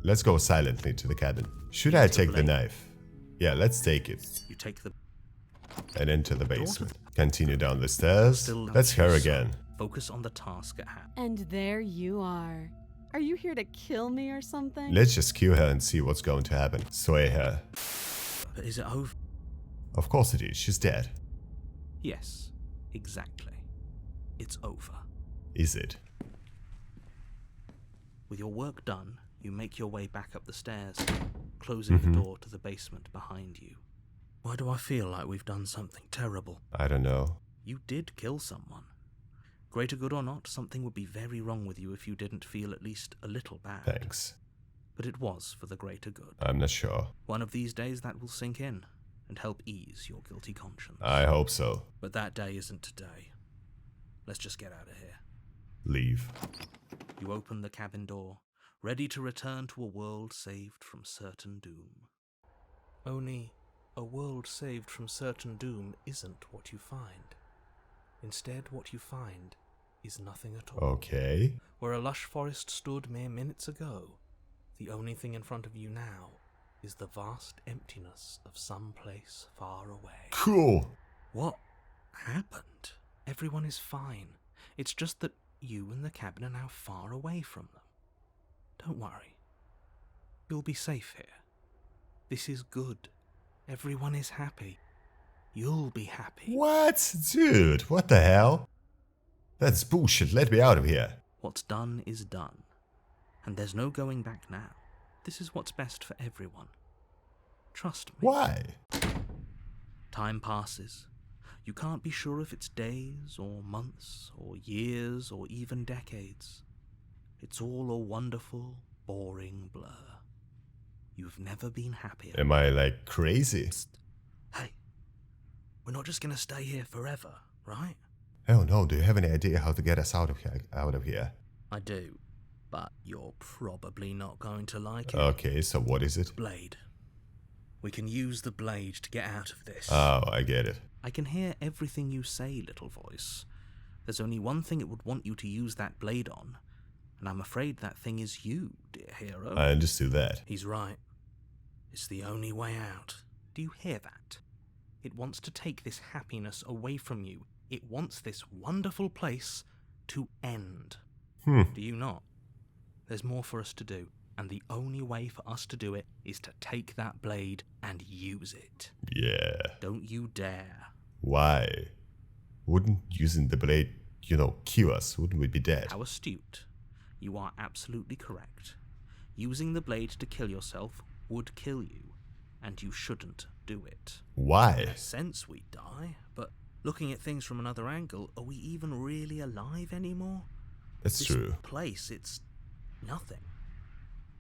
let's go silently to the cabin. Should I take the knife? Yeah, let's take it. You take the And into the basement. Continue down the stairs. That's her again. Focus on the task at hand. And there you are. Are you here to kill me or something? Let's just kill her and see what's going to happen. Sway her. But is it over? Of course it is. She's dead. Yes, exactly. It's over. Is it? With your work done, you make your way back up the stairs, closing the door to the basement behind you. Why do I feel like we've done something terrible? I don't know. You did kill someone. Greater good or not, something would be very wrong with you if you didn't feel at least a little bad. Thanks. But it was for the greater good. I'm not sure. One of these days that will sink in and help ease your guilty conscience. I hope so. But that day isn't today. Let's just get out of here. Leave. You open the cabin door, ready to return to a world saved from certain doom. Only a world saved from certain doom isn't what you find. Instead, what you find is nothing at all. Okay. Where a lush forest stood mere minutes ago, the only thing in front of you now is the vast emptiness of some place far away. Cool. What happened? Everyone is fine. It's just that you and the cabin are now far away from them. Don't worry. You'll be safe here. This is good. Everyone is happy. You'll be happy. What? Dude, what the hell? That's bullshit. Let me out of here. What's done is done. And there's no going back now. This is what's best for everyone. Trust me. Why? Time passes. You can't be sure if it's days or months or years or even decades. It's all a wonderful, boring blur. You've never been happier. Am I like crazy? Psst. Hey, we're not just gonna stay here forever, right? Oh no, do you have any idea how to get us out of here? I do, but you're probably not going to like it. Okay, so what is it? Blade. We can use the blade to get out of this. Oh, I get it. I can hear everything you say, little voice. There's only one thing it would want you to use that blade on, and I'm afraid that thing is you, dear hero. I understood that. He's right. It's the only way out. Do you hear that? It wants to take this happiness away from you. It wants this wonderful place to end. Do you not? There's more for us to do, and the only way for us to do it is to take that blade and use it. Yeah. Don't you dare. Why? Wouldn't using the blade, kill us? Wouldn't we be dead? How astute. You are absolutely correct. Using the blade to kill yourself would kill you, and you shouldn't do it. Why? In a sense, we die, but looking at things from another angle, are we even really alive anymore? That's true. This place, it's nothing.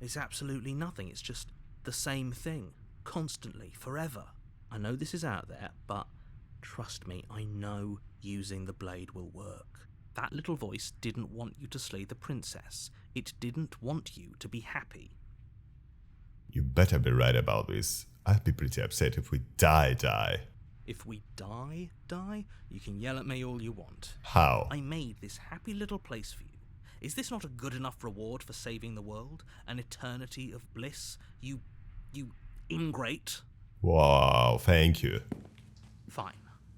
It's absolutely nothing. It's just the same thing, constantly, forever. I know this is out there, but trust me, I know using the blade will work. That little voice didn't want you to slay the princess. It didn't want you to be happy. You better be right about this. I'd be pretty upset if we die. If we die, you can yell at me all you want. How? I made this happy little place for you. Is this not a good enough reward for saving the world? An eternity of bliss? You ingrate? Wow, thank you. Fine.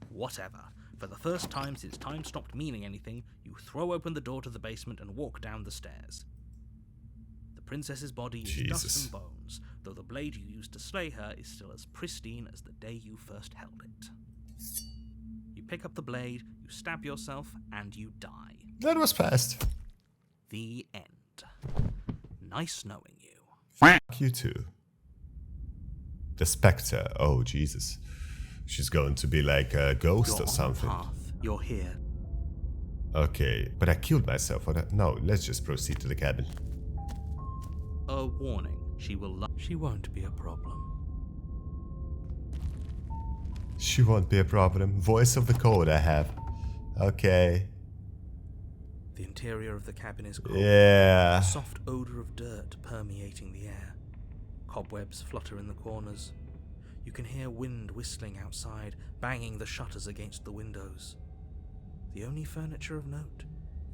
Whatever. For the first time since time stopped meaning anything, you throw open the door to the basement and walk down the stairs. The princess's body is dust and bones, though the blade you used to slay her is still as pristine as the day you first held it. You pick up the blade, you stab yourself, and you die. That was fast. The end. Nice knowing you. Fuck you too. The Spectre. Oh, Jesus. She's going to be like a ghost or something. You're on the path. You're here. Okay, but I killed myself. No, let's just proceed to the cabin. A warning. She won't be a problem. She won't be a problem. Voice of the code I have. Okay. The interior of the cabin is cold. Yeah. A soft odor of dirt permeating the air. Cobwebs flutter in the corners. You can hear wind whistling outside, banging the shutters against the windows. The only furniture of note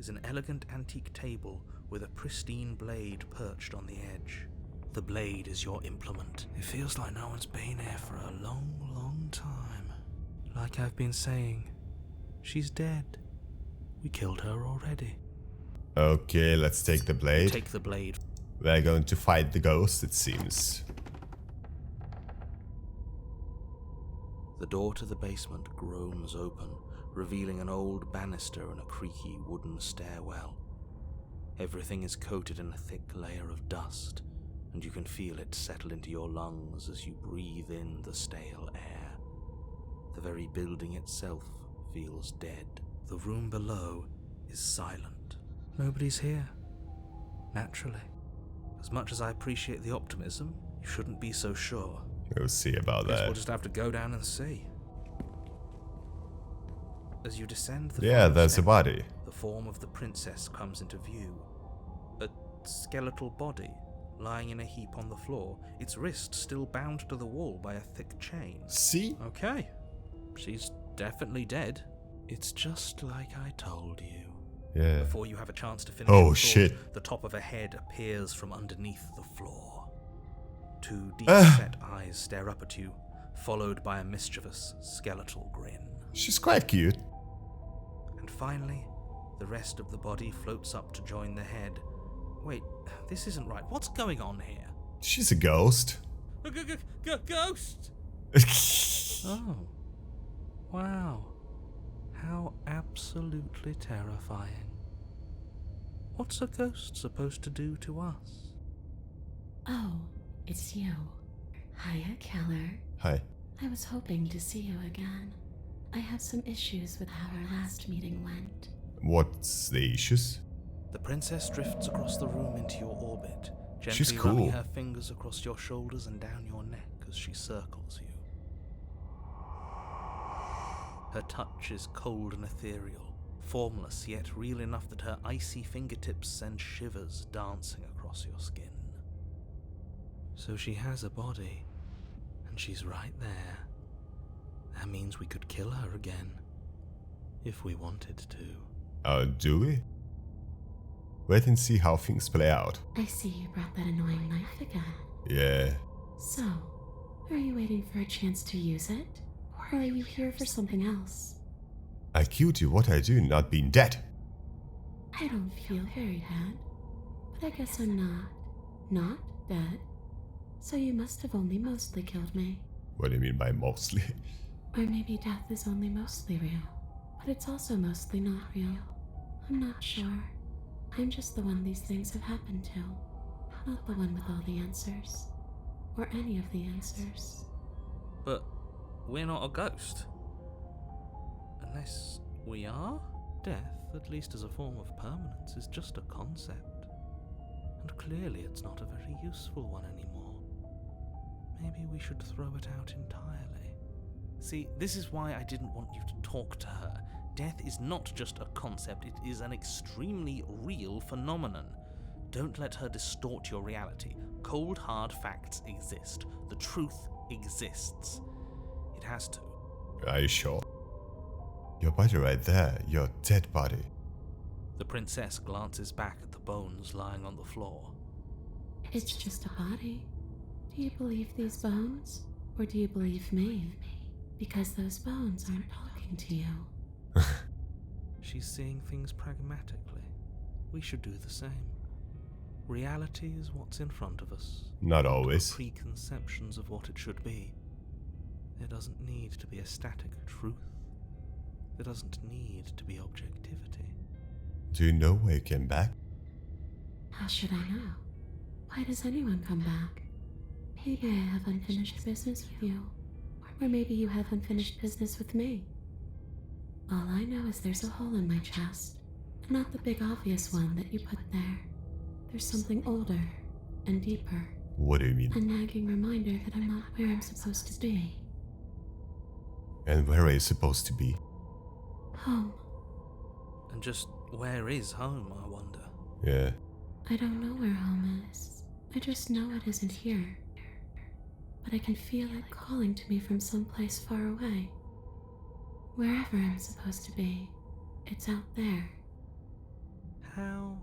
is an elegant antique table with a pristine blade perched on the edge. The blade is your implement. It feels like no one's been here for a long, long time. Like I've been saying, she's dead. We killed her already. Okay, let's take the blade. Take the blade. We're going to fight the ghost, it seems. The door to the basement groans open, revealing an old banister and a creaky wooden stairwell. Everything is coated in a thick layer of dust, and you can feel it settle into your lungs as you breathe in the stale air. The very building itself feels dead. The room below is silent. Nobody's here. Naturally. As much as I appreciate the optimism, you shouldn't be so sure. We'll see about Guess that. we'll just have to go down and see. As you descend the Yeah, final there's a step, body. the form of the princess comes into view. A skeletal body lying in a heap on the floor, its wrist still bound to the wall by a thick chain. See? Okay, she's definitely dead. It's just like I told you. Yeah. Before you have a chance to finish Oh, your thought, shit. the top of a head appears from underneath the floor. Two deep-set eyes stare up at you, followed by a mischievous skeletal grin. She's quite cute. And finally, the rest of the body floats up to join the head. Wait, this isn't right. What's going on here? She's a ghost. A ghost! Oh. Wow. How absolutely terrifying. What's a ghost supposed to do to us? Oh, it's you. Hiya, Keller. Hi. I was hoping to see you again. I have some issues with how our last meeting went. What's the issues? The princess drifts across the room into your orbit, gently She's cool. running her fingers across your shoulders and down your neck as she circles you. Her touch is cold and ethereal, formless yet real enough that her icy fingertips send shivers dancing across your skin. So she has a body, and she's right there. That means we could kill her again, if we wanted to. Do we? Wait and see how things play out. I see you brought that annoying knife again. Yeah. So, are you waiting for a chance to use it? Or are you here for something else? I killed you, what I do, not being dead. I don't feel very dead. But I guess I'm not dead. So you must have only mostly killed me. What do you mean by mostly? Or maybe death is only mostly real, but it's also mostly not real. I'm not sure. I'm just the one these things have happened to, not the one with all the answers. Or any of the answers. But we're not a ghost. Unless we are? Death, at least as a form of permanence, is just a concept. And clearly it's not a very useful one anymore. Maybe we should throw it out entirely. See, this is why I didn't want you to talk to her. Death is not just a concept, it is an extremely real phenomenon. Don't let her distort your reality. Cold, hard facts exist. The truth exists. It has to. Are you sure? Your body right there, your dead body. The princess glances back at the bones lying on the floor. It's just a body. Do you believe these bones? Or do you believe me? Because those bones aren't talking to you. She's seeing things pragmatically. We should do the same. Reality is what's in front of us. Not Our always. preconceptions of what it should be. There doesn't need to be a static truth. There doesn't need to be objectivity. Do you know why you came back? How should I know? Why does anyone come back? Maybe I have unfinished business with you. Or maybe you have unfinished business with me. All I know is there's a hole in my chest. Not the big obvious one that you put there. There's something older and deeper. What do you mean? A nagging reminder that I'm not where I'm supposed to be. And where are you supposed to be? Home. And just where is home, I wonder? Yeah. I don't know where home is. I just know it isn't here. But I can feel it calling to me from someplace far away. Wherever I'm supposed to be, it's out there. How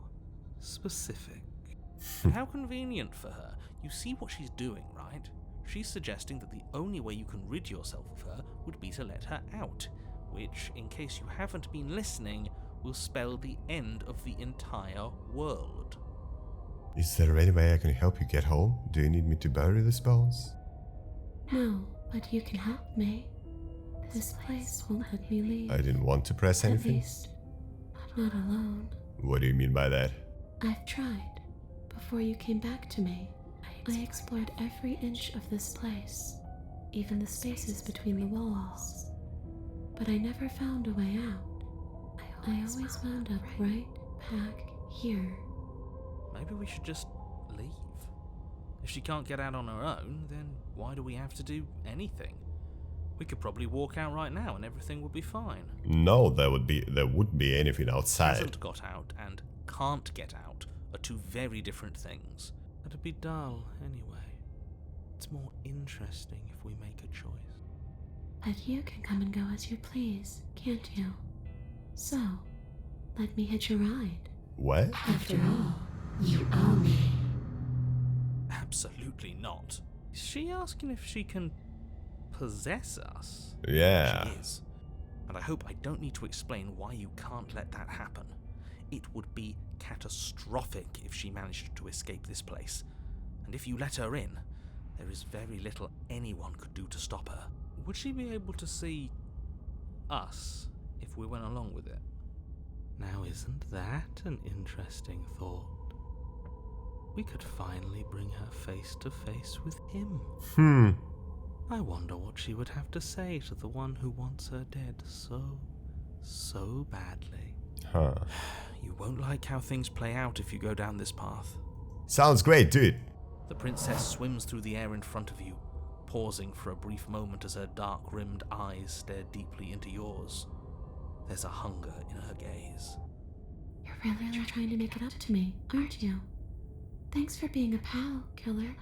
specific? And how convenient for her. You see what she's doing, right? She's suggesting that the only way you can rid yourself of her would be to let her out, which, in case you haven't been listening, will spell the end of the entire world. Is there any way I can help you get home? Do you need me to bury the bones? No, but you can help me. This place won't let me leave. I didn't want to press At anything. least, not alone. What do you mean by that? I've tried. Before you came back to me, I explored every inch of this place, even the spaces between the walls. But I never found a way out. I always wound up right back here. Maybe we should just leave. If she can't get out on her own, then why do we have to do anything? We could probably walk out right now and everything would be fine. No, there wouldn't be anything outside. Hasn't got out and can't get out are two very different things. That'd be dull anyway. It's more interesting if we make a choice. But you can come and go as you please, can't you? So, let me hitch a ride. What? After all, you owe me. Absolutely not. Is she asking if she can possess us? Yeah. She is. And I hope I don't need to explain why you can't let that happen. It would be catastrophic if she managed to escape this place. And if you let her in, there is very little anyone could do to stop her. Would she be able to see us if we went along with it? Now, isn't that an interesting thought? We could finally bring her face to face with him. I wonder what she would have to say to the one who wants her dead so badly. Huh. You won't like how things play out if you go down this path. Sounds great, dude. The princess swims through the air in front of you, pausing for a brief moment as her dark-rimmed eyes stare deeply into yours. There's a hunger in her gaze. You're really trying to make it up to me, aren't you? Thanks for being a pal, killer.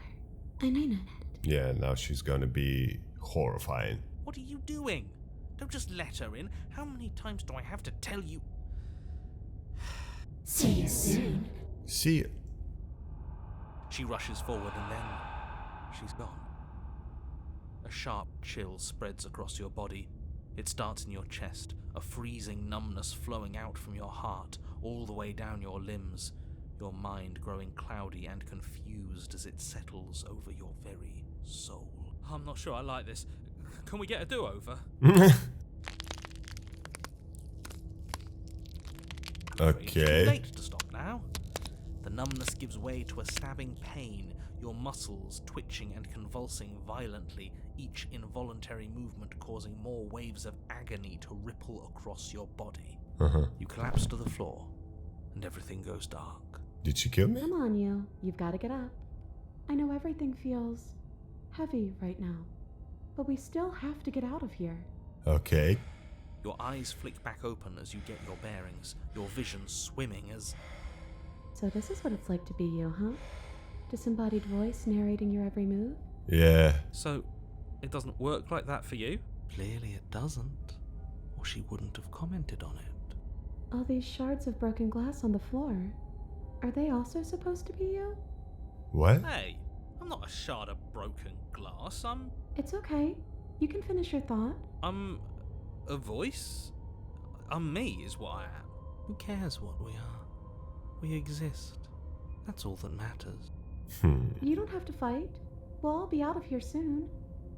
I mean it. Yeah, now she's gonna be horrifying. What are you doing? Don't just let her in. How many times do I have to tell you? See you soon. See, She rushes forward and then she's gone. A sharp chill spreads across your body. It starts in your chest, a freezing numbness flowing out from your heart all the way down your limbs, your mind growing cloudy and confused as it settles over your very soul. I'm not sure I like this. Can we get a do-over? okay. Too late to stop now. The numbness gives way to a stabbing pain, your muscles twitching and convulsing violently, each involuntary movement causing more waves of agony to ripple across your body. You collapse to the floor, and everything goes dark. Did she kill me? Come on, you. You've got to get up. I know everything feels heavy right now, but we still have to get out of here. Okay. Your eyes flick back open as you get your bearings, your vision swimming as... So this is what it's like to be you, huh? Disembodied voice narrating your every move? Yeah. So, it doesn't work like that for you? Clearly it doesn't, or she wouldn't have commented on it. All these shards of broken glass on the floor. Are they also supposed to be you? What? Hey, I'm not a shard of broken glass. It's okay. You can finish your thought. I'm a voice? I'm me is what I am. Who cares what we are? We exist. That's all that matters. You don't have to fight. We'll all be out of here soon.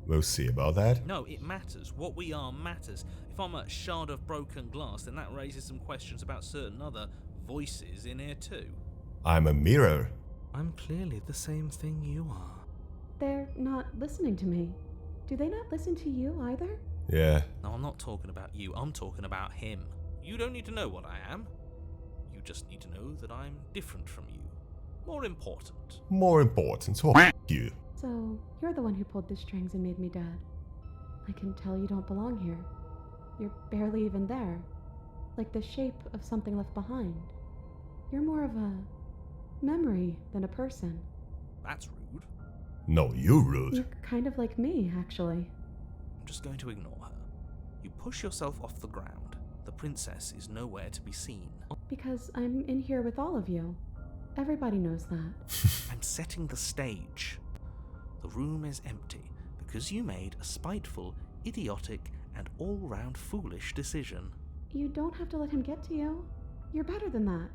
We'll see about that. No, it matters. What we are matters. If I'm a shard of broken glass, then that raises some questions about certain other voices in here too. I'm a mirror. I'm clearly the same thing you are. They're not listening to me. Do they not listen to you either? Yeah. No, I'm not talking about you. I'm talking about him. You don't need to know what I am. You just need to know that I'm different from you. More important. More important. So f you. So, you're the one who pulled the strings and made me dead. I can tell you don't belong here. You're barely even there. Like the shape of something left behind. You're more of a memory than a person. That's rude. No, you rude. You're kind of like me, actually. I'm just going to ignore her. You push yourself off the ground. The princess is nowhere to be seen. Because I'm in here with all of you. Everybody knows that. I'm setting the stage. The room is empty because you made a spiteful, idiotic, and all-round foolish decision. You don't have to let him get to you. You're better than that.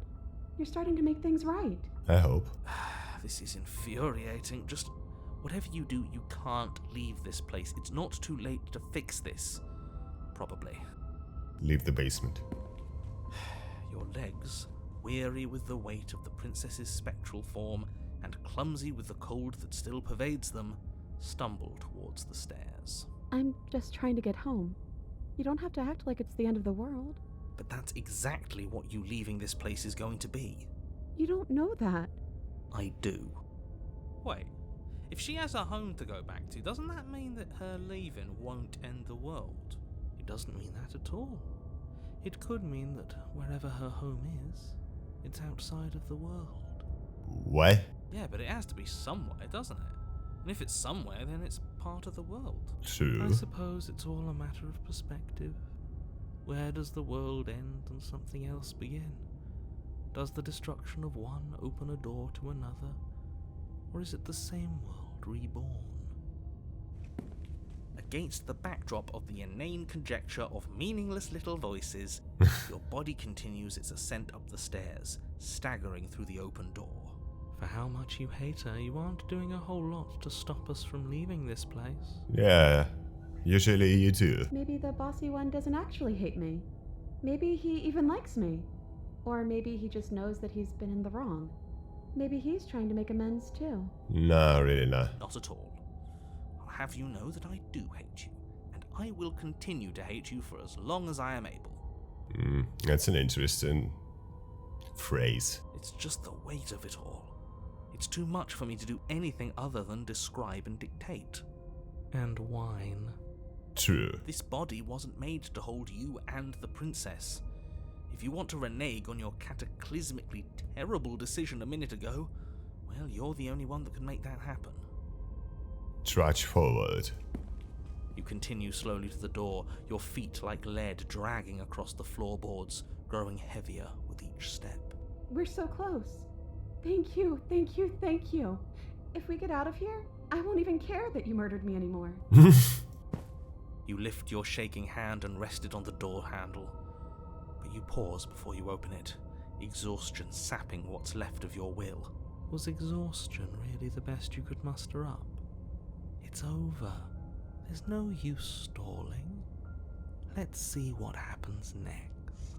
You're starting to make things right. I hope. This is infuriating. Just whatever you do, you can't leave this place. It's not too late to fix this. Probably. Leave the basement. Your legs, weary with the weight of the princess's spectral form and clumsy with the cold that still pervades them, stumble towards the stairs. I'm just trying to get home. You don't have to act like it's the end of the world. But that's exactly what you leaving this place is going to be. You don't know that. I do. Wait, if she has a home to go back to, doesn't that mean that her leaving won't end the world? It doesn't mean that at all. It could mean that wherever her home is, it's outside of the world. What? Yeah, but it has to be somewhere, doesn't it? And if it's somewhere, then it's part of the world. True. I suppose it's all a matter of perspective. Where does the world end and something else begin? Does the destruction of one open a door to another? Or is it the same world reborn? Against the backdrop of the inane conjecture of meaningless little voices, your body continues its ascent up the stairs, staggering through the open door. For how much you hate her, you aren't doing a whole lot to stop us from leaving this place. Yeah, usually you do. Maybe the bossy one doesn't actually hate me. Maybe he even likes me. Or maybe he just knows that he's been in the wrong. Maybe he's trying to make amends too. No, really not. Not at all. I'll have you know that I do hate you, and I will continue to hate you for as long as I am able. That's an interesting phrase. It's just the weight of it all. It's too much for me to do anything other than describe and dictate. And whine. True. This body wasn't made to hold you and the princess. If you want to renege on your cataclysmically terrible decision a minute ago, well, you're the only one that can make that happen. Trudge forward. You continue slowly to the door, your feet like lead dragging across the floorboards, growing heavier with each step. We're so close. Thank you, thank you, thank you. If we get out of here, I won't even care that you murdered me anymore. You lift your shaking hand and rest it on the door handle. But you pause before you open it, exhaustion sapping what's left of your will. Was exhaustion really the best you could muster up? It's over. There's no use stalling. Let's see what happens next.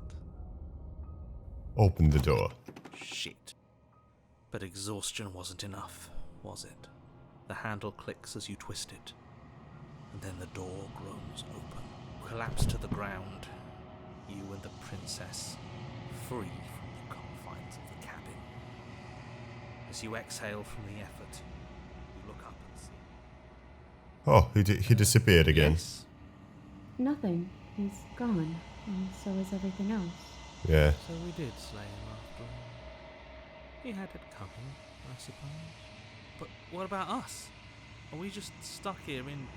Open the door. Shit. But exhaustion wasn't enough, was it? The handle clicks as you twist it, and then the door groans open. Collapse to the ground, you and the princess, free from the confines of the cabin. As you exhale from the effort, you look up and see... Oh, he disappeared again. Yes. Nothing. He's gone. And so is everything else. Yeah. So we did slay him after all. He had it coming, I suppose. But what about us? Are we just stuck here in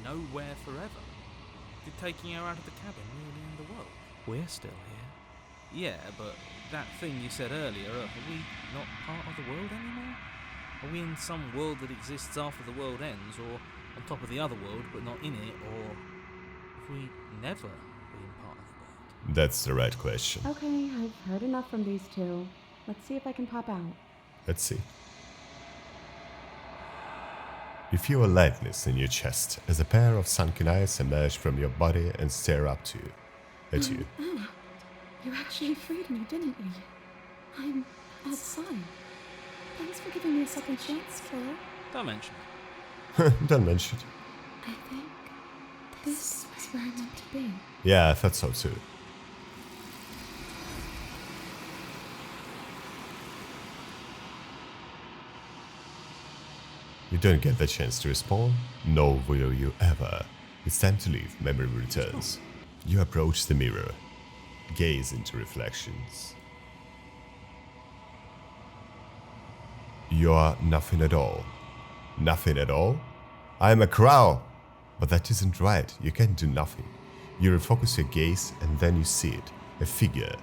nowhere forever? Did taking her out of the cabin really end the world? We're still here. Yeah, but that thing you said earlier, are we not part of the world anymore? Are we in some world that exists after the world ends, or on top of the other world but not in it, or have we never been part of the world? That's the right question. Okay, I've heard enough from these two. Let's see if I can pop out. Let's see. You feel a lightness in your chest as a pair of sunken eyes emerge from your body and stare up at you. Anna, you actually freed me, didn't you? I'm outside. Thanks for giving me a second chance, killer. Don't mention it. Don't mention it. I think this is where I'm meant to be. Yeah, I thought so too. You don't get the chance to respawn, nor will you ever. It's time to leave, memory returns. You approach the mirror, gaze into reflections. You are nothing at all. Nothing at all? I am a crow! But that isn't right, you can't do nothing. You refocus your gaze and then you see it, a figure,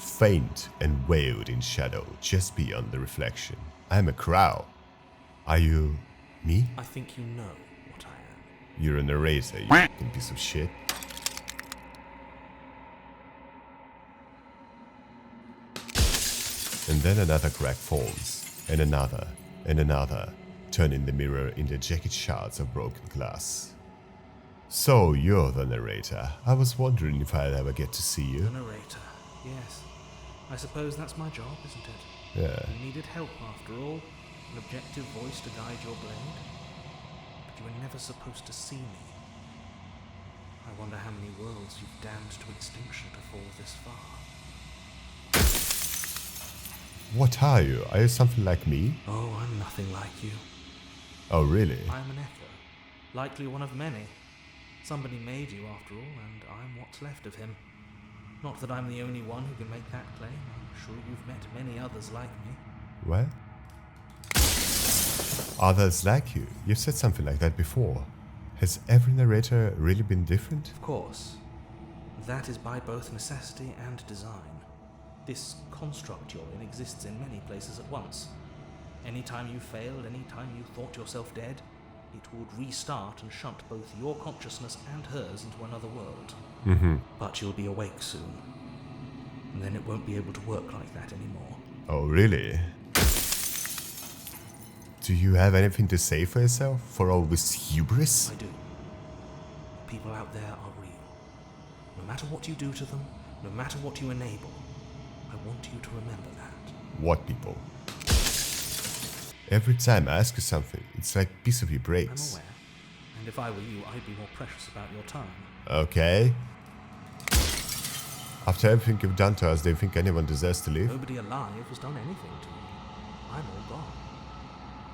faint and veiled in shadow just beyond the reflection. I am a crow. Are you me? I think you know what I am. You're a narrator, you fucking piece of shit. And then another crack forms, and another, turning the mirror into jagged shards of broken glass. So you're the narrator. I was wondering if I'd ever get to see you. The narrator, yes. I suppose that's my job, isn't it? Yeah. You needed help after all, an objective voice to guide your blade. But you were never supposed to see me. I wonder how many worlds you've damned to extinction to fall this far. What are you? Are you something like me? Oh, I'm nothing like you. Oh, really? I'm an echo, likely one of many. Somebody made you after all, and I'm what's left of him. Not that I'm the only one who can make that claim. I'm sure you've met many others like me. What? Others like you? You've said something like that before. Has every narrator really been different? Of course. That is by both necessity and design. This construct you're in exists in many places at once. Anytime you failed, anytime you thought yourself dead, it would restart and shunt both your consciousness and hers into another world. Mm-hmm. But you'll be awake soon. And then it won't be able to work like that anymore. Oh, really? Do you have anything to say for yourself? For all this hubris? I do. People out there are real. No matter what you do to them, no matter what you enable, I want you to remember that. What people? Every time I ask you something, it's like a piece of you I'm breaks. aware. And if I were you, I'd be more precious about your time. Okay. After everything you've done to us, do you think anyone deserves to live? Nobody alive has done anything to me. I'm all gone.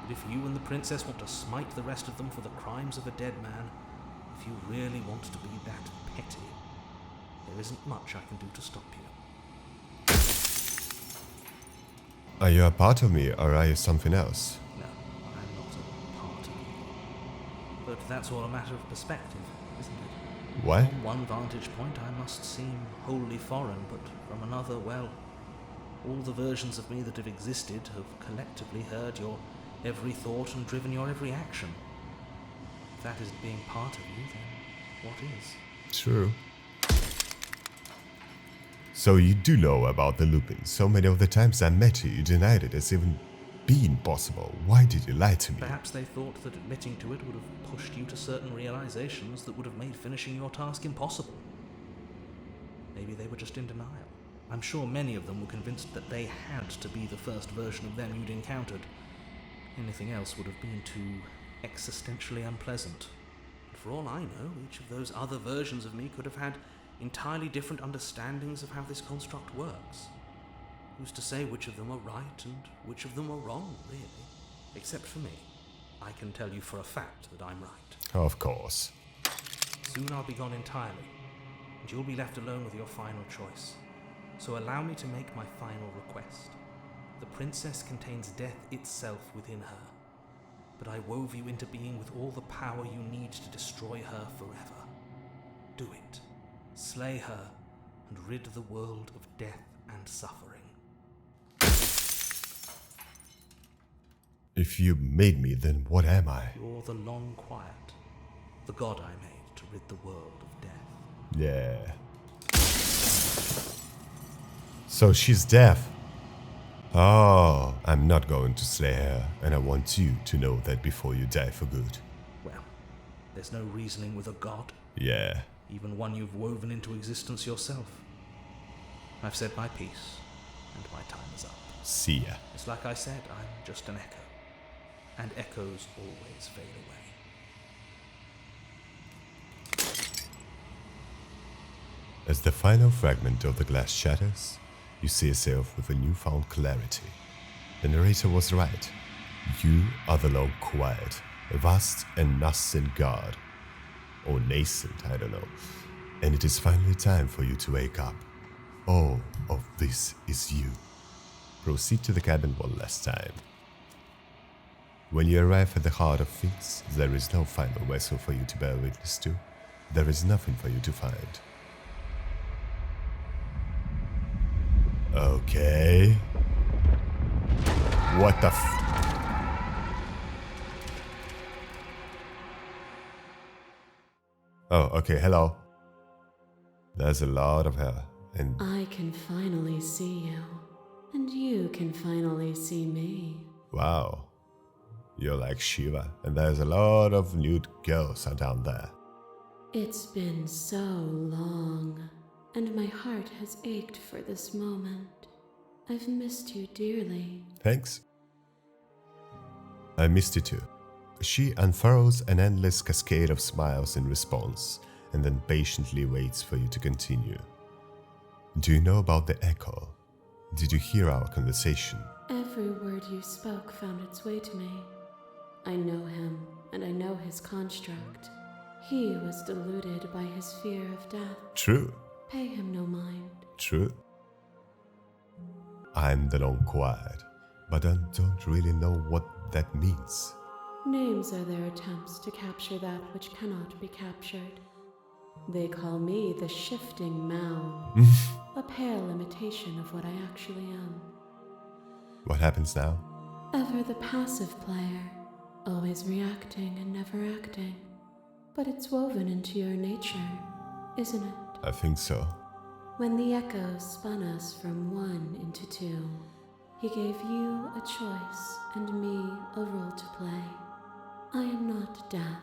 But if you and the princess want to smite the rest of them for the crimes of a dead man, if you really want to be that petty, there isn't much I can do to stop you. Are you a part of me, or are you something else? No, I'm not a part of you. But that's all a matter of perspective, isn't it? What? From one vantage point I must seem wholly foreign, but from another, well, all the versions of me that have existed have collectively heard your every thought and driven your every action. If that isn't being part of you, then what is? True. So you do know about the Lupin. So many of the times I met you, you denied it as even being possible. Why did you lie to me? Perhaps they thought that admitting to it would have pushed you to certain realizations that would have made finishing your task impossible. Maybe they were just in denial. I'm sure many of them were convinced that they had to be the first version of them you'd encountered. Anything else would have been too existentially unpleasant. And for all I know, each of those other versions of me could have had entirely different understandings of how this construct works. Who's to say which of them are right and which of them are wrong, really? Except for me. I can tell you for a fact that I'm right. Of course. Soon I'll be gone entirely, and you'll be left alone with your final choice. So allow me to make my final request. The princess contains death itself within her, but I wove you into being with all the power you need to destroy her forever. Do it. Slay her, and rid the world of death and suffering. If you made me, then what am I? You're the long quiet, the god I made to rid the world of death. Yeah. So she's deaf. Oh, I'm not going to slay her, and I want you to know that before you die for good. Well, there's no reasoning with a god. Yeah. Even one you've woven into existence yourself. I've said my piece, and my time is up. See ya. It's like I said, I'm just an echo, and echoes always fade away. As the final fragment of the glass shatters, you see yourself with a newfound clarity. The narrator was right. You are the long quiet, a vast and nascent god. Or nascent, I don't know. And it is finally time for you to wake up. All of this is you. Proceed to the cabin one last time. When you arrive at the heart of things, there is no final vessel for you to bear witness to. There is nothing for you to find. Okay. What the Oh, okay, hello. There's a lot of hair, and I can finally see you, and you can finally see me. wow. You're like Shiva, and there's a lot of nude girls are down there. It's been so long, and my heart has ached for this moment. I've missed you dearly. Thanks. I missed you too. She unfurls an endless cascade of smiles in response, and then patiently waits for you to continue. Do you know about the echo? Did you hear our conversation? Every word you spoke found its way to me. I know him, and I know his construct. He was deluded by his fear of death. True. Pay him no mind. True. I'm the long quiet, but I don't really know what that means. Names are their attempts to capture that which cannot be captured. They call me the shifting mound, a pale imitation of what I actually am. What happens now? Ever the passive player, always reacting and never acting. But it's woven into your nature, isn't it? I think so. When the echoes spun us from one into two, he gave you a choice and me a role to play. I am not death,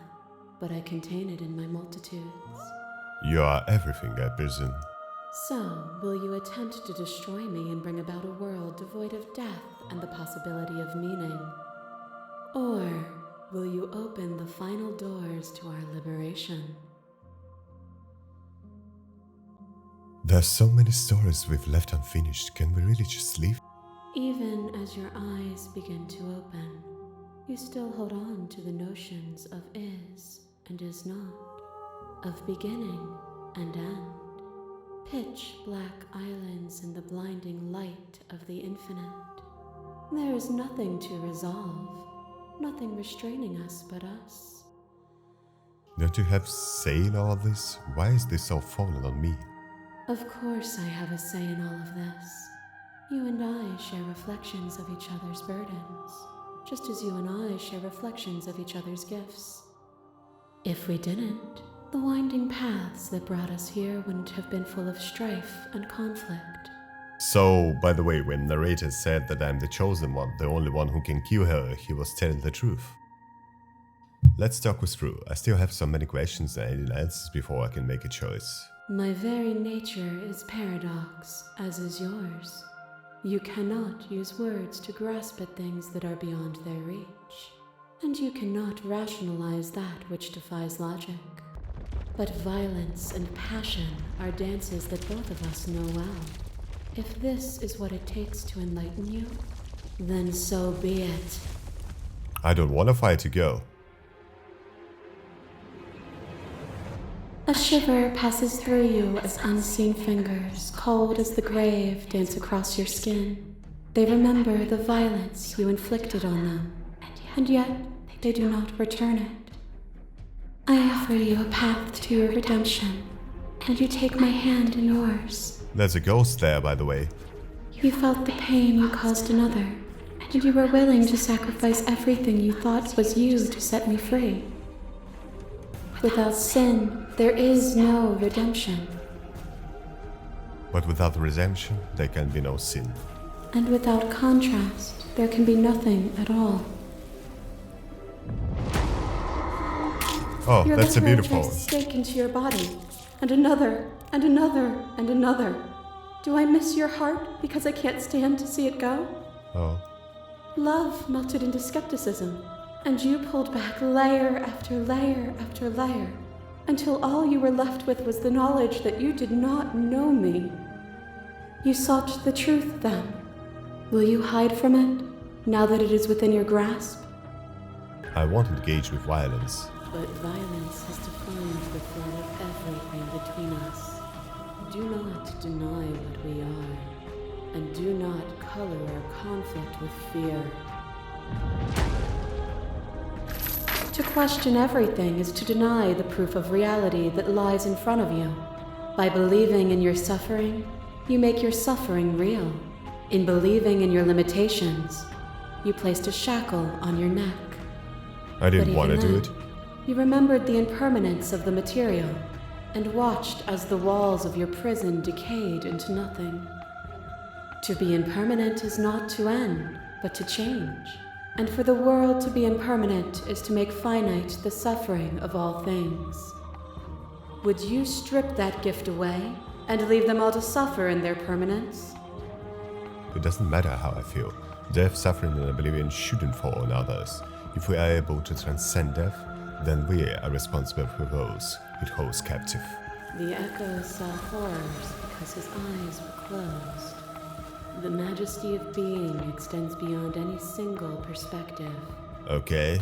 but I contain it in my multitudes. You are everything, I presume. So, will you attempt to destroy me and bring about a world devoid of death and the possibility of meaning? Or will you open the final doors to our liberation? There's so many stories we've left unfinished. Can we really just leave? Even as your eyes begin to open, you still hold on to the notions of is and is not, of beginning and end, pitch black islands in the blinding light of the infinite. There is nothing to resolve, nothing restraining us but us. Don't you have say in all of this? Why is this all fallen on me? Of course I have a say in all of this. You and I share reflections of each other's burdens, just as you and I share reflections of each other's gifts. If we didn't, the winding paths that brought us here wouldn't have been full of strife and conflict. So, by the way, when narrator said that I'm the chosen one, the only one who can kill her, he was telling the truth. Let's talk this through. I still have so many questions and I need answers before I can make a choice. My very nature is paradox, as is yours. You cannot use words to grasp at things that are beyond their reach, and you cannot rationalize that which defies logic. But violence and passion are dances that both of us know well. If this is what it takes to enlighten you, then so be it. I don't want to fight, to go. A shiver passes through you as unseen fingers, cold as the grave, dance across your skin. They remember the violence you inflicted on them, and yet they do not return it. I offer you a path to your redemption, and you take my hand in yours. There's a ghost there, by the way. You felt the pain you caused another, and you were willing to sacrifice everything you thought was you to set me free. Without sin, there is no redemption. But without redemption, there can be no sin. And without contrast, there can be nothing at all. Oh, Your that's a liver beautiful drives one. stake into your body, and another, and another, and another. Do I miss your heart because I can't stand to see it go? Oh. Love melted into skepticism, and you pulled back layer after layer after layer, until all you were left with was the knowledge that you did not know me. You sought the truth then. Will you hide from it, now that it is within your grasp? I won't engage with violence. But violence has defined the flow of everything between us. Do not deny what we are, and do not color our conflict with fear. To question everything is to deny the proof of reality that lies in front of you. By believing in your suffering, You make your suffering real. In believing in your limitations, you placed a shackle on your neck. I didn't want to do it. You remembered the impermanence of the material and watched as the walls of your prison decayed into nothing. To be impermanent is not to end, but to change. And for the world to be impermanent is to make finite the suffering of all things. Would you strip that gift away and leave them all to suffer in their permanence? It doesn't matter how I feel. Death, suffering, and oblivion shouldn't fall on others. If we are able to transcend death, then we are responsible for those it holds captive. The echo saw horrors because his eyes were closed. The majesty of being extends beyond any single perspective. Okay.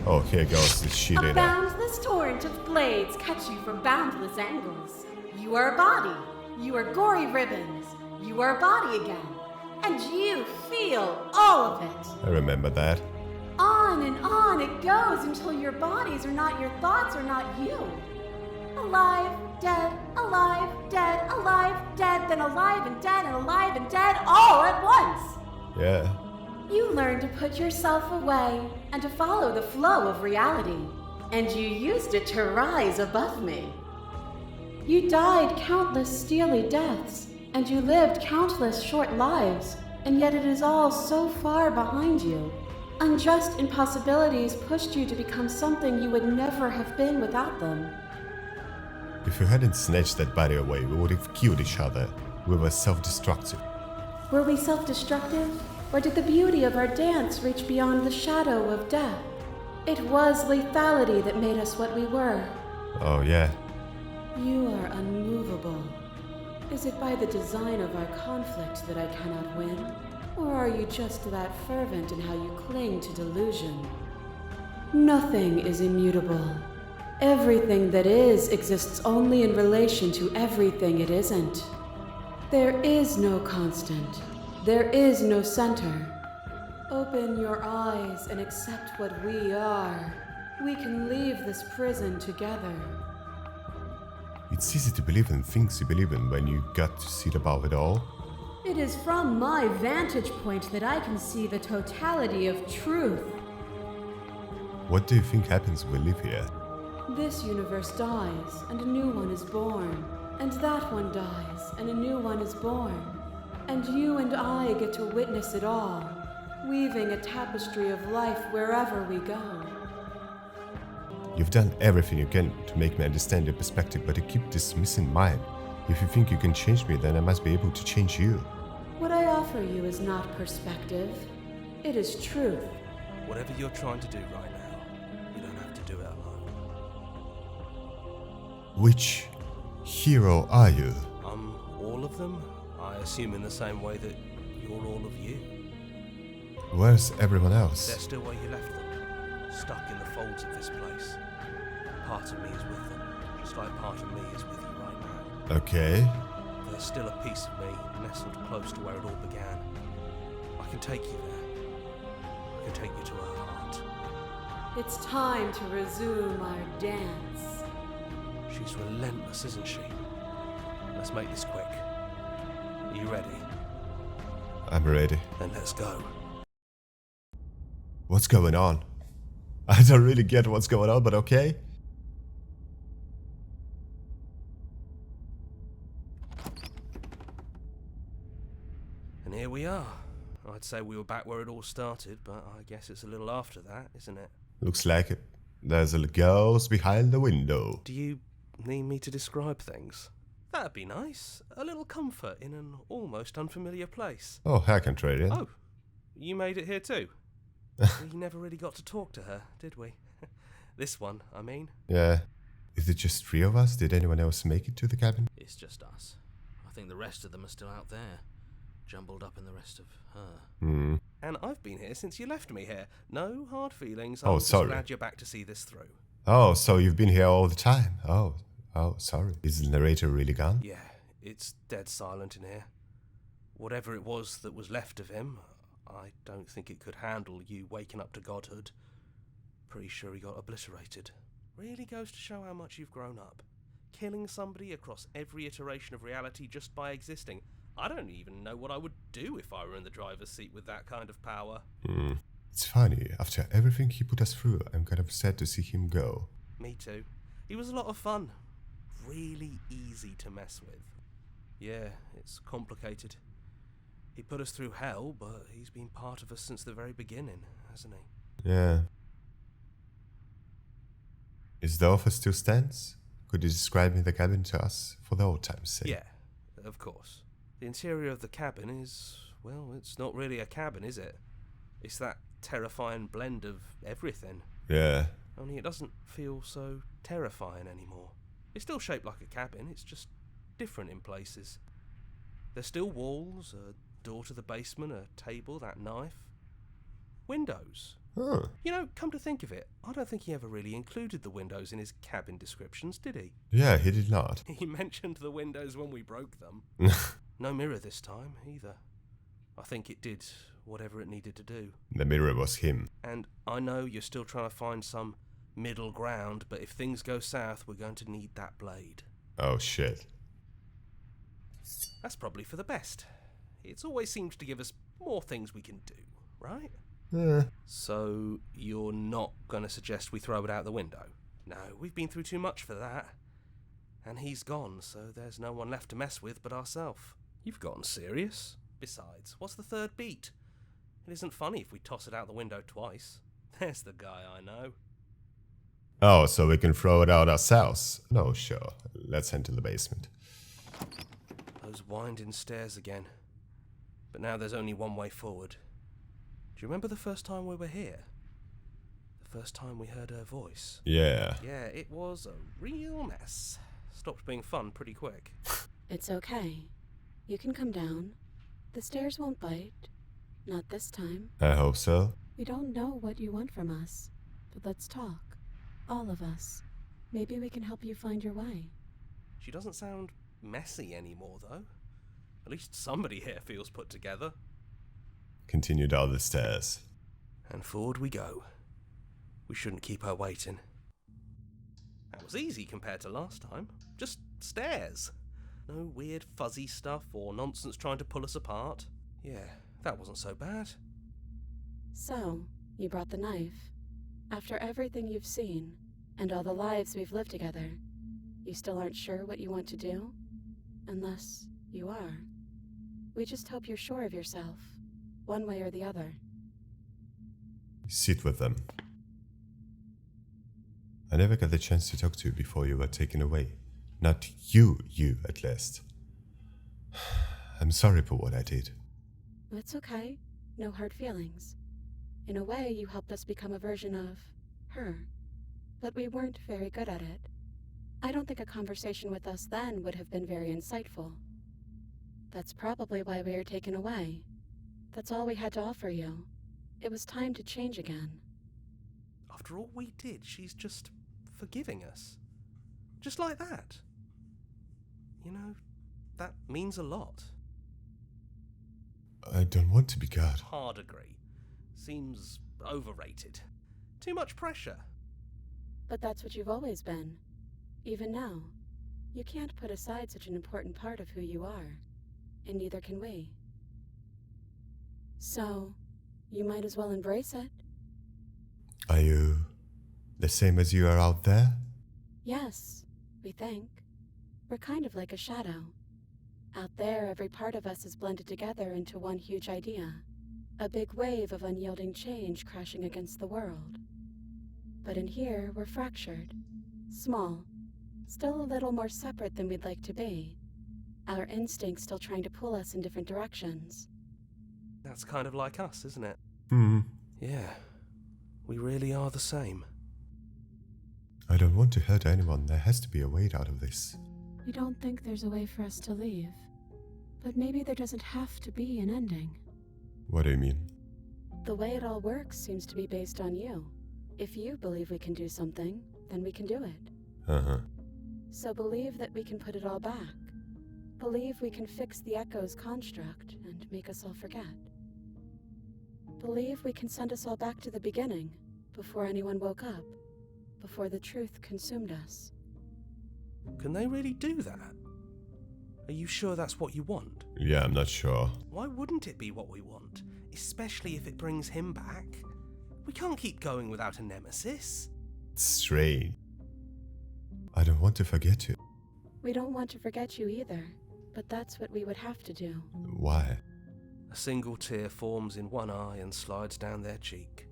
Oh, here goes this shit in A it. boundless torrent of blades cut you from boundless angles. You are a body. You are gory ribbons. You are a body again. And you feel all of it. I remember that. On and on it goes until your bodies are not your thoughts or not you. Alive, dead, alive, dead, then alive and dead, all at once. Yeah. You learn to put yourself away and to follow the flow of reality. And you used it to rise above me. You died countless steely deaths, and you lived countless short lives, and yet it is all so far behind you. Unjust impossibilities pushed you to become something you would never have been without them. If you hadn't snatched that body away, we would have killed each other. We were self-destructive. Were we self-destructive? Or did the beauty of our dance reach beyond the shadow of death? It was lethality that made us what we were. Oh, yeah. You are unmovable. Is it by the design of our conflict that I cannot win? Or are you just that fervent in how you cling to delusion? Nothing is immutable. Everything that is exists only in relation to everything it isn't. There is no constant. There is no center. Open your eyes and accept what we are. We can leave this prison together. It's easy to believe in things you believe in when you got to sit above it all. It is from my vantage point that I can see the totality of truth. What do you think happens when we live here? This universe dies, and a new one is born. And that one dies, and a new one is born. And you and I get to witness it all, weaving a tapestry of life wherever we go. You've done everything you can to make me understand your perspective, but you keep dismissing mine. If you think you can change me, then I must be able to change you. What I offer you is not perspective. It is truth. Whatever you're trying to do right now, you don't have to do it alone. Which hero are you? All of them? I assume in the same way that you're all of you. Where's everyone else? They're still where you left them, stuck in the folds of this place. Part of me is with them, just like part of me is with you right now. Okay. There's still a piece of me nestled close to where it all began. I can take you there. I can take you to her heart. It's time to resume our dance. She's relentless, isn't she? Let's make this quick. Are you ready? I'm ready. Then let's go. What's going on? I don't really get what's going on, but okay. And here we are. I'd say we were back where it all started, but I guess it's a little after that, isn't it? Looks like it. There's a ghost behind the window. Do you need me to describe things? That'd be nice. A little comfort in an almost unfamiliar place. Oh, I can trade it. Oh, you made it here too? We never really got to talk to her, did we? This one, I mean. Yeah. Is it just 3 of us? Did anyone else make it to the cabin? It's just us. I think the rest of them are still out there, jumbled up in the rest of her. Hmm. And I've been here since you left me here. No hard feelings. Oh, I'm just sorry. glad you're back to see this through. Oh, so you've been here all the time. Oh, sorry. Is the narrator really gone? Yeah, it's dead silent in here. Whatever it was that was left of him, I don't think it could handle you waking up to godhood. Pretty sure he got obliterated. Really goes to show how much you've grown up. killing somebody across every iteration of reality just by existing. I don't even know what I would do if I were in the driver's seat with that kind of power. It's funny, after everything he put us through, I'm kind of sad to see him go. Me too. He was a lot of fun. Really easy to mess with. Yeah, it's complicated. He put us through hell, but he's been part of us since the very beginning, hasn't he? Yeah. Is the offer still stands? Could you describe me the cabin to us, for the old time's sake? Yeah, of course. The interior of the cabin is, well, it's not really a cabin, is it? It's that terrifying blend of everything. Yeah. Only it doesn't feel so terrifying anymore. It's still shaped like a cabin, it's just different in places. There's still walls, a door to the basement, a table, that knife. Windows. Huh. You know, come to think of it, I don't think he ever really included the windows in his cabin descriptions, did he? Yeah, he did not. He mentioned the windows when we broke them. No mirror this time, either. I think it did whatever it needed to do. The mirror was him. And I know you're still trying to find some middle ground, but if things go south, we're going to need that blade. Oh shit. That's probably for the best. It's always seems to give us more things we can do, right? So, you're not going to suggest we throw it out the window? No, we've been through too much for that. And he's gone, so there's no one left to mess with but ourselves. You've gotten serious. Besides, what's the third beat? It isn't funny if we toss it out the window twice. There's the guy I know. Oh, so we can throw it out ourselves? No, sure. Let's enter the basement. Those winding stairs again. But now there's only one way forward. Do you remember the first time we were here? The first time we heard her voice? Yeah. Yeah, it was a real mess. Stopped being fun pretty quick. It's okay. You can come down. The stairs won't bite. Not this time. I hope so. We don't know what you want from us, but let's talk. All of us. Maybe we can help you find your way. She doesn't sound messy anymore, though. At least somebody here feels put together. Continue down the stairs. And forward we go. We shouldn't keep her waiting. That was easy compared to last time. Just stairs. No weird fuzzy stuff or nonsense trying to pull us apart. Yeah, that wasn't so bad. So, you brought the knife. After everything you've seen, and all the lives we've lived together, you still aren't sure what you want to do? Unless you are. We just hope you're sure of yourself, one way or the other. Sit with them. I never got the chance to talk to you before you were taken away. Not you at least. I'm sorry for what I did. It's okay. No hard feelings. In a way, you helped us become a version of her. But we weren't very good at it. I don't think a conversation with us then would have been very insightful. That's probably why we were taken away. That's all we had to offer you. It was time to change again. After all we did, she's just forgiving us. Just like that. You know, that means a lot. I don't want to be God. Hard agree. Seems overrated. Too much pressure. But that's what you've always been. Even now. You can't put aside such an important part of who you are. And neither can we. So, you might as well embrace it. Are you the same as you are out there? Yes, we think. We're kind of like a shadow. Out there, every part of us is blended together into one huge idea. A big wave of unyielding change crashing against the world. But in here, we're fractured. Small. Still a little more separate than we'd like to be. Our instincts still trying to pull us in different directions. That's kind of like us, isn't it? Hmm. Yeah. We really are the same. I don't want to hurt anyone. There has to be a way out of this. We don't think there's a way for us to leave. But maybe there doesn't have to be an ending. What do you mean? The way it all works seems to be based on you. If you believe we can do something, then we can do it. Uh-huh. So believe that we can put it all back. Believe we can fix the Echo's construct and make us all forget. Believe we can send us all back to the beginning, before anyone woke up, before the truth consumed us. Can they really do that? Are you sure that's what you want? Yeah, I'm not sure. Why wouldn't it be what we want? Especially if it brings him back. We can't keep going without a nemesis. It's strange. I don't want to forget you. We don't want to forget you either, but that's what we would have to do. Why? A single tear forms in one eye and slides down their cheek.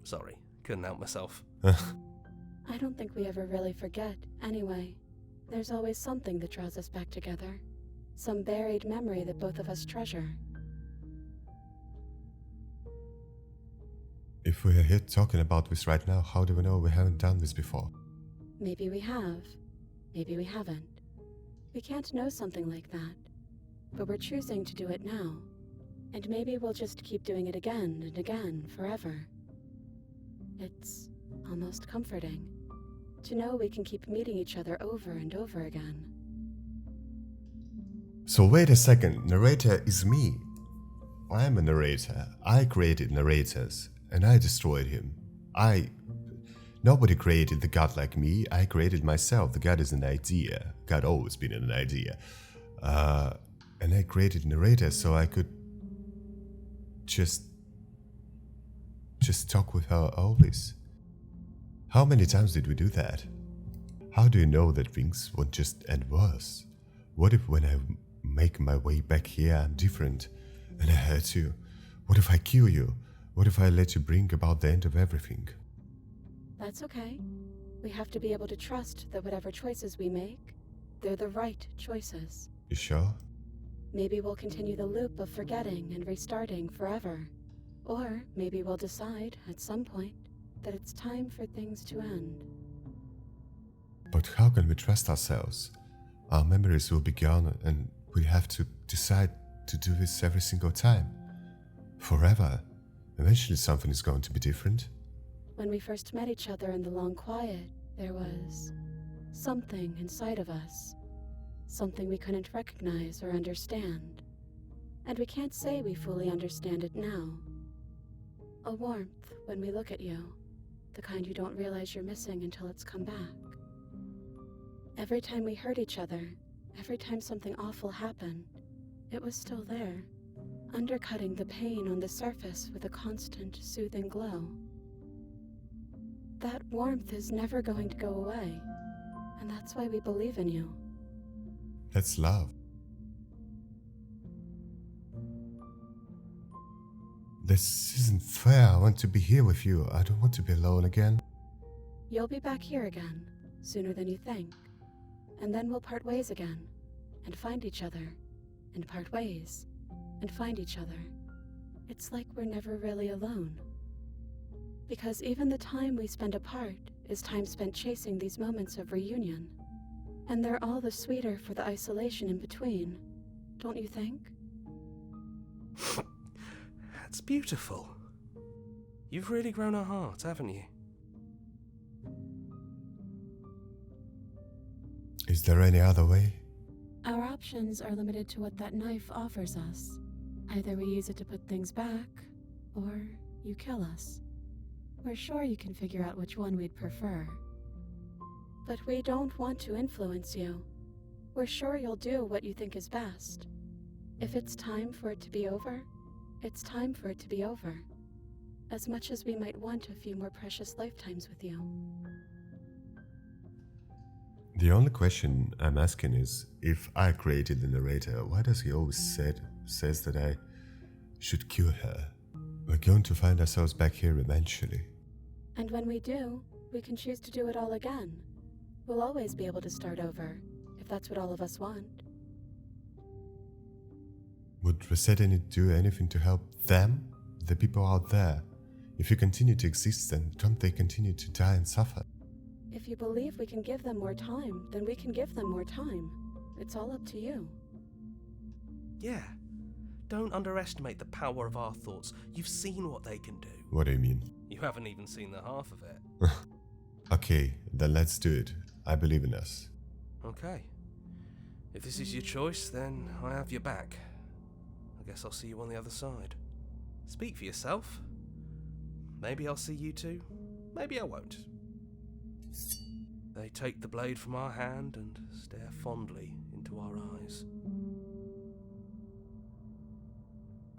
Sorry, couldn't help myself. I don't think we ever really forget, anyway. There's always something that draws us back together. Some buried memory that both of us treasure. If we are here talking about this right now, how do we know we haven't done this before? Maybe we have. Maybe we haven't. We can't know something like that. But we're choosing to do it now. And maybe we'll just keep doing it again and again, forever. It's almost comforting to know we can keep meeting each other over and over again. So wait a second, narrator is me. I'm a narrator. I created narrators, and I destroyed him. Nobody created the god like me. I created myself. The god is an idea. God always been an idea. And I created narrator so I could just talk with her always. How many times did we do that? How do you know that things won't just end worse? What if when I make my way back here I'm different and I hurt you? What if I kill you? What if I let you bring about the end of everything? That's okay. We have to be able to trust that whatever choices we make, they're the right choices. You sure? Maybe we'll continue the loop of forgetting and restarting forever. Or maybe we'll decide, at some point, that it's time for things to end. But how can we trust ourselves? Our memories will be gone and we have to decide to do this every single time. Forever. Eventually something is going to be different. When we first met each other in the long quiet, there was something inside of us. Something we couldn't recognize or understand. And we can't say we fully understand it now. A warmth when we look at you. The kind you don't realize you're missing until it's come back. Every time we hurt each other, every time something awful happened, it was still there, undercutting the pain on the surface with a constant, soothing glow. That warmth is never going to go away, and that's why we believe in you. That's love. This isn't fair. I want to be here with you. I don't want to be alone again. You'll be back here again, sooner than you think. And then we'll part ways again, and find each other, and part ways, and find each other. It's like we're never really alone. Because even the time we spend apart is time spent chasing these moments of reunion. And they're all the sweeter for the isolation in between, don't you think? That's beautiful. You've really grown a heart, haven't you? Is there any other way? Our options are limited to what that knife offers us. Either we use it to put things back, or you kill us. We're sure you can figure out which one we'd prefer. But we don't want to influence you. We're sure you'll do what you think is best. If it's time for it to be over, it's time for it to be over. As much as we might want a few more precious lifetimes with you. The only question I'm asking is, if I created the narrator, why does he always says that I should kill her? We're going to find ourselves back here eventually. And when we do, we can choose to do it all again. We'll always be able to start over, if that's what all of us want. Would Resetting it do anything to help them? The people out there? If you continue to exist, then don't they continue to die and suffer? If you believe we can give them more time, then we can give them more time. It's all up to you. Yeah. Don't underestimate the power of our thoughts. You've seen what they can do. What do you mean? You haven't even seen the half of it. Okay, then let's do it. I believe in us. Okay. If this is your choice, then I have your back. I guess I'll see you on the other side. Speak for yourself. Maybe I'll see you too. Maybe I won't. They take the blade from our hand and stare fondly into our eyes.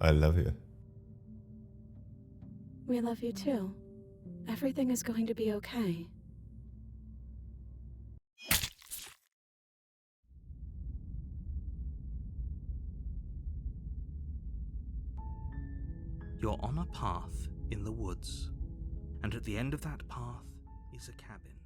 I love you. We love you too. Everything is going to be okay. You're on a path in the woods, and at the end of that path is a cabin.